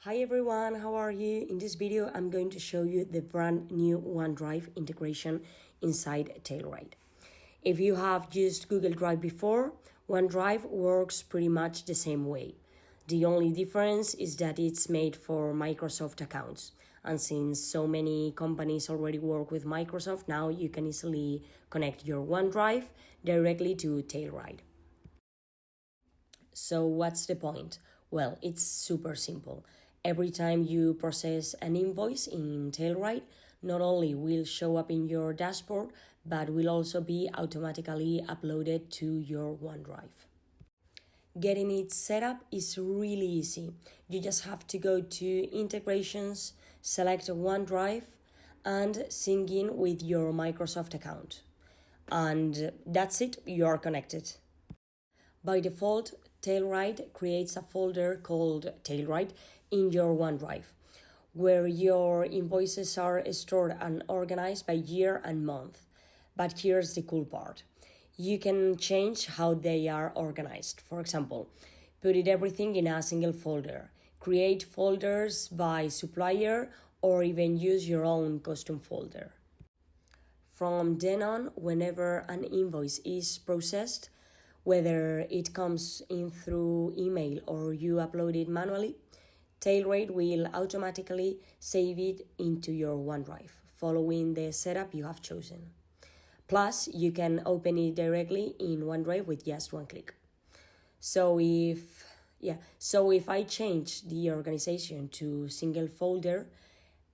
Hi everyone, how are you? In this video, I'm going to show you the brand new OneDrive integration inside Tailride. If you have used Google Drive before, OneDrive works pretty much the same way. The only difference is that it's made for Microsoft accounts. And since so many companies already work with Microsoft, now you can easily connect your OneDrive directly to Tailride. So what's the point? Well, it's super simple. Every time you process an invoice in Tailride, not only will show up in your dashboard, but will also be automatically uploaded to your OneDrive. Getting it set up is really easy. You just have to go to Integrations, select OneDrive, and sync in with your Microsoft account. And that's it, you are connected. By default, Tailride creates a folder called Tailride in your OneDrive, where your invoices are stored and organized by year and month. But here's the cool part. You can change how they are organized. For example, put everything in a single folder, create folders by supplier, or even use your own custom folder. From then on, whenever an invoice is processed, whether it comes in through email or you upload it manually, Tailride will automatically save it into your OneDrive, following the setup you have chosen. Plus, you can open it directly in OneDrive with just one click. So if I change the organization to single folder,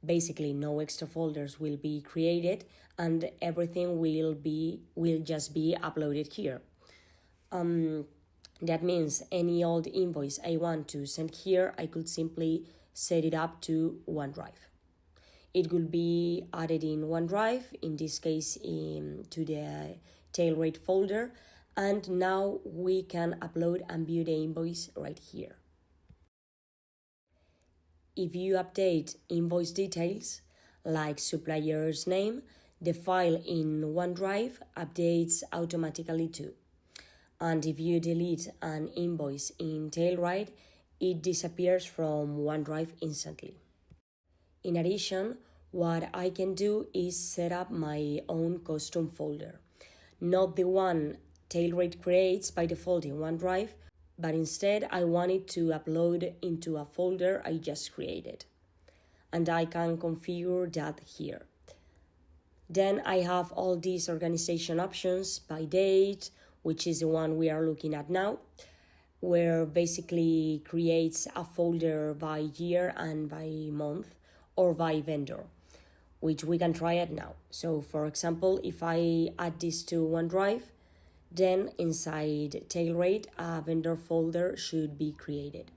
basically no extra folders will be created and everything will just be uploaded here. That means any old invoice I want to send here, I could simply set it up to OneDrive. It will be added in OneDrive, in this case to the Tailride folder, and now we can upload and view the invoice right here. If you update invoice details, like supplier's name, the file in OneDrive updates automatically too. And if you delete an invoice in Tailride, it disappears from OneDrive instantly. In addition, what I can do is set up my own custom folder, not the one Tailride creates by default in OneDrive, but instead I want it to upload into a folder I just created. And I can configure that here. Then I have all these organization options by date, which is the one we are looking at now, where basically creates a folder by year and by month or by vendor, which we can try it now. So for example, if I add this to OneDrive, then inside Tailride, a vendor folder should be created.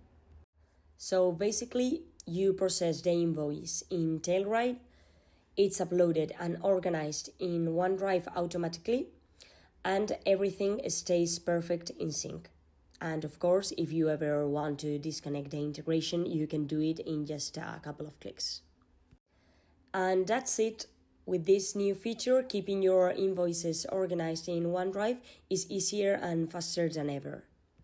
So basically, you process the invoice in Tailride, it's uploaded and organized in OneDrive automatically, and everything stays perfect in sync. And of course, if you ever want to disconnect the integration, you can do it in just a couple of clicks. And that's it. With this new feature, keeping your invoices organized in OneDrive is easier and faster than ever.